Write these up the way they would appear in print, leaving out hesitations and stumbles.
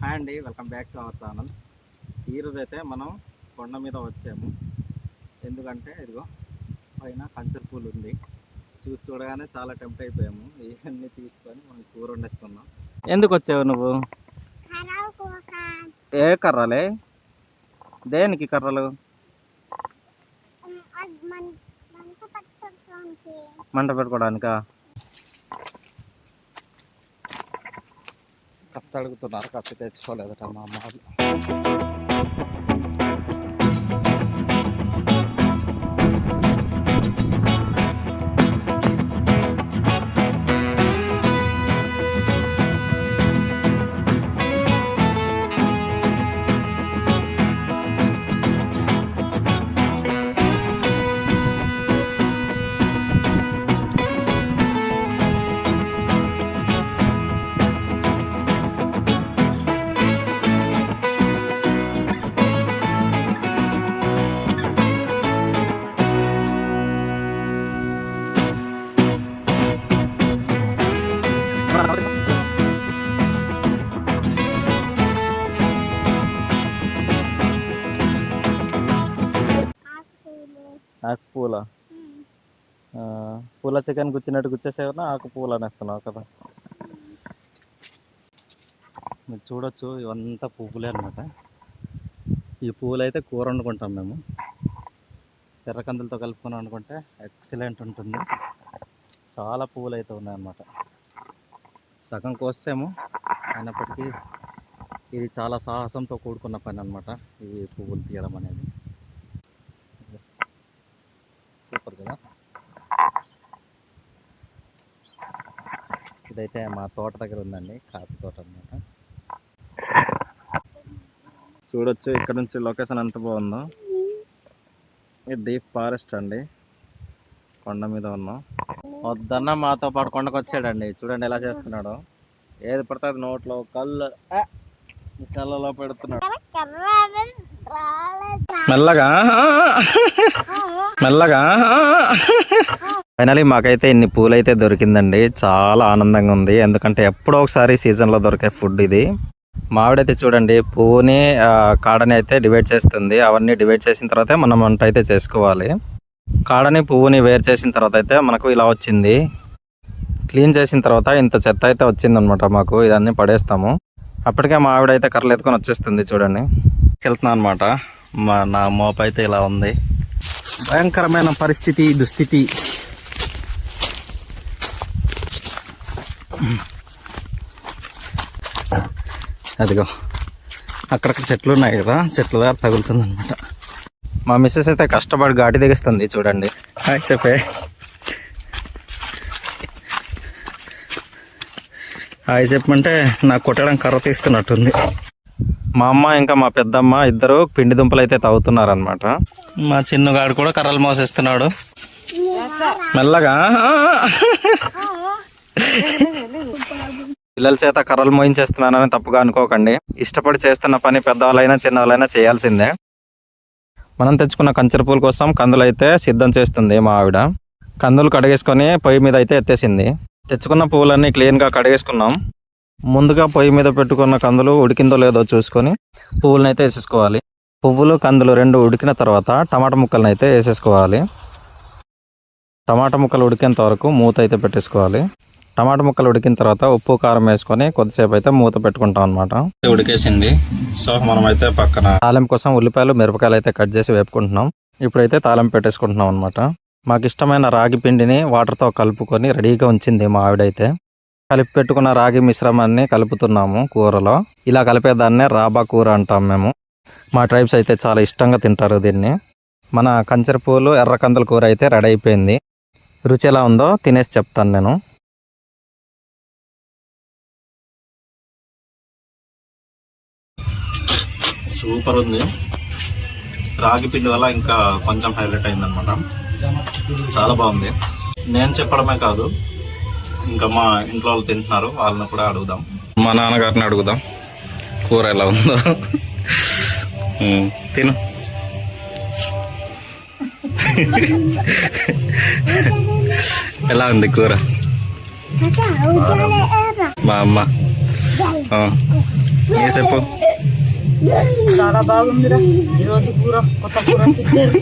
Hi అండి, welcome back to our channel. ఈరోజు అయితే మనం కొండ మీద వచ్చాము. ఎందుకంటే ఇదిగో పైన కంచెర పూలు ఉంది. చూడగానే చాలా టెంప్ట్ అయిపోయాము. ఇవన్నీ తీసుకొని మనం కూర వండేసుకున్నాం. ఎందుకు వచ్చావు నువ్వు? ఏ కర్రలే? దేనికి కర్రలు? మంట పెట్టుకోవడానికా? కత్తి అడుగుతున్నారు, కత్తి తెచ్చుకోలేదట మా అమ్మ వాళ్ళు. ఆకు పూల పూల చికెన్ గుచ్చినట్టు గుచ్చేసేవన్నా ఆకు పూలు అనేస్తున్నావు కదా. మీరు చూడొచ్చు, ఇవంతా పువ్వులే అనమాట. ఈ పువ్వులు అయితే కూర వండుకుంటాం మేము. ఎర్రకందులతో కలుపుకొని వండుకుంటే ఎక్సలెంట్ ఉంటుంది. చాలా పువ్వులు అయితే ఉన్నాయన్నమాట. సగం కోసాము, అయినప్పటికీ ఇది చాలా సాహసంతో కూడుకున్న పని అనమాట. ఈ పువ్వులు తీయడం అనేది సూపర్ కదా. ఇదైతే మా తోట దగ్గర ఉందండి, కాఫీ తోట అనమాట. చూడొచ్చు ఇక్కడ నుంచి లొకేషన్ ఎంత బాగుందో. ఇది డీప్ ఫారెస్ట్ అండి, కొండ మీద ఉన్నాం. వద్దన్న మాతో పాటు కొండకు వచ్చాడండి. చూడండి ఎలా చేస్తున్నాడు. ఏది పడుతుంది నోట్లో కళ్ళలో పెడుతున్నాడు. మెల్లగా మెల్లగా. ఫైనలీ మాకైతే ఇన్ని పూలైతే దొరికిందండి. చాలా ఆనందంగా ఉంది, ఎందుకంటే ఎప్పుడో ఒకసారి సీజన్లో దొరికే ఫుడ్ ఇది. మావిడైతే చూడండి పువ్వుని కాడని అయితే డివైడ్ చేస్తుంది. అవన్నీ డివైడ్ చేసిన తర్వాత మనం వంట అయితే చేసుకోవాలి. కాడని పువ్వుని వేరు చేసిన తర్వాత అయితే మనకు ఇలా వచ్చింది. క్లీన్ చేసిన తర్వాత ఇంత చెత్త అయితే వచ్చింది అనమాట మాకు. ఇదన్నీ పడేస్తాము. అప్పటికే మా ఆవిడ అయితే కర్రలు ఎత్తుకొని వచ్చేస్తుంది. చూడండి వెళ్తున్నాను అనమాట. నా మోప అయితే ఇలా ఉంది. భయంకరమైన పరిస్థితి, దుస్థితి. అదిగో అక్కడక్కడ చెట్లు ఉన్నాయి కదా, చెట్ల దగ్గర తగులుతుంది అనమాట. మా మిస్సెస్ అయితే కష్టపడి ఘాటి దిగిస్తుంది. చూడండి చెప్పే హాయ్ చెప్పమంటే నాకు కొట్టడం కర్ర తీస్తున్నట్టుంది. మా అమ్మ ఇంకా మా పెద్దమ్మ ఇద్దరు పిండి దుంపలు అయితే తాగుతున్నారనమాట. మా చిన్నగాడు కూడా కర్రలు మోసేస్తున్నాడు మెల్లగా. పిల్లల చేత కర్రలు మోయించేస్తున్నానని తప్పుగా అనుకోకండి. ఇష్టపడి చేస్తున్న పని పెద్దవాళ్ళైనా చిన్నవాళ్ళైనా చేయాల్సిందే. మనం తెచ్చుకున్న కంచెర పూల కోసం కందులు అయితే సిద్ధం చేస్తుంది మా ఆవిడ. కందులు కడిగేసుకొని పొయ్యి మీద అయితే ఎత్తేసింది. తెచ్చుకున్న పువ్వులన్నీ క్లీన్గా కడిగేసుకున్నాం. ముందుగా పొయ్యి మీద పెట్టుకున్న కందులు ఉడికిందో లేదో చూసుకొని పువ్వులను అయితే వేసేసుకోవాలి. పువ్వులు కందులు రెండు ఉడికిన తర్వాత టమాటా ముక్కలను అయితే వేసేసుకోవాలి. టమాటా ముక్కలు ఉడికేంత వరకు మూత అయితే పెట్టేసుకోవాలి. టమాటా ముక్కలు ఉడికిన తర్వాత ఉప్పు కారం వేసుకొని కొద్దిసేపు అయితే మూత పెట్టుకుంటాం అనమాట. ఉడికేసింది. సో మనమైతే పక్కన తాలింపు కోసం ఉల్లిపాయలు మిరపకాయలు అయితే కట్ చేసి వేపుకుంటున్నాం. ఇప్పుడైతే తాలింపు పెట్టేసుకుంటున్నాం అనమాట. మాకు ఇష్టమైన రాగి పిండిని వాటర్తో కలుపుకొని రెడీగా ఉంచింది మా ఆవిడైతే. కలిపి పెట్టుకున్న రాగి మిశ్రమాన్ని కలుపుతున్నాము కూరలో. ఇలా కలిపేదాన్నే రాబా కూర అంటాం మేము. మా ట్రైబ్స్ అయితే చాలా ఇష్టంగా తింటారు దీన్ని. మన కంచెర పూలు ఎర్రకందుల కూర అయితే రెడీ అయిపోయింది. రుచి ఎలా ఉందో తినేసి చెప్తాను నేను. సూపర్ ఉంది. రాగి పిండి వల్ల ఇంకా కొంచెం హైలైట్ అయిందనమాట. చాలా బాగుంది. నేను చెప్పడమే కాదు, ఇంకా మా ఇంట్లో వాళ్ళు తింటున్నారు, వాళ్ళని కూడా అడుగుదాం. మా నాన్నగారిని అడుగుదాం కూర ఎలా ఉందో. తిను. ఎలా ఉంది కూర? మా అమ్మ ఏ చెప్పు. చాలా బాగుందిరా ఈరోజు కూర, కొత్త కూర తెచ్చారు.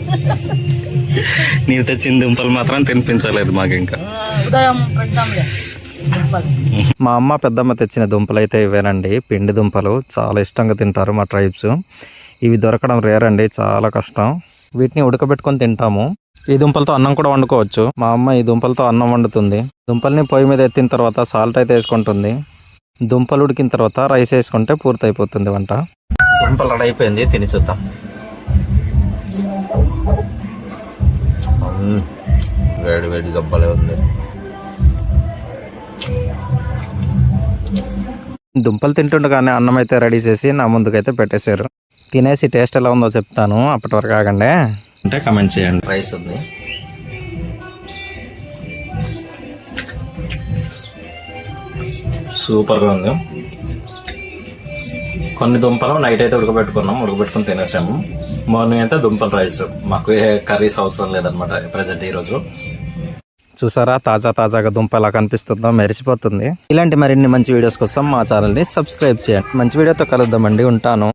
నీవు తెచ్చిన దుంపలు మాత్రం తినిపించలేదు మాకు ఇంకా. ఉదయం పెడతాంలే దుంపలు. మా అమ్మ పెద్దమ్మ తెచ్చిన దుంపలు అయితే ఇవేనండి, పిండి దుంపలు. చాలా ఇష్టంగా తింటారు మా ట్రైబ్స్. ఇవి దొరకడం రేర్ అండి, చాలా కష్టం. వీటిని ఉడకబెట్టుకొని తింటాము. ఈ దుంపలతో అన్నం కూడా వండుకోవచ్చు. మా అమ్మ ఈ దుంపలతో అన్నం వండుతుంది. దుంపల్ని పొయ్యి మీద ఎత్తిన తర్వాత సాల్ట్ అయితే వేసుకుంటుంది. దుంపలు ఉడికిన తర్వాత రైస్ వేసుకుంటే పూర్తయిపోతుంది వంట. దుంపలు రెడీ అయిపోయింది, తిని చూద్దాం. వేడి వేడి గబ్బలే ఉంది. దుంపలు తింటుండగానే అన్నం అయితే రెడీ చేసి నా ముందుకైతే పెట్టేశారు. తినేసి టేస్ట్ ఎలా ఉందో చెప్తాను, అప్పటి వరకు ఆగండి. అంటే కమెంట్ చేయండి. రైస్ ఉంది, సూపర్గా ఉంది. కొన్ని దుంపలు నైట్ అయితే ఉడకబెట్టుకుని తినేసాము. మార్నింగ్ అయితే దుంపల రైస్. మాకు ఏ కర్రీస్ అవసరం లేదనమాట ప్రజెంట్ ఈరోజు. చూసారా తాజాగా దుంప ఎలా కనిపిస్తుందో, మెరిసిపోతుంది. ఇలాంటి మరిన్ని మంచి వీడియోస్ కోసం మా ఛానల్ని సబ్స్క్రైబ్ చేయండి. మంచి వీడియోతో కలుద్దామండి, ఉంటాను.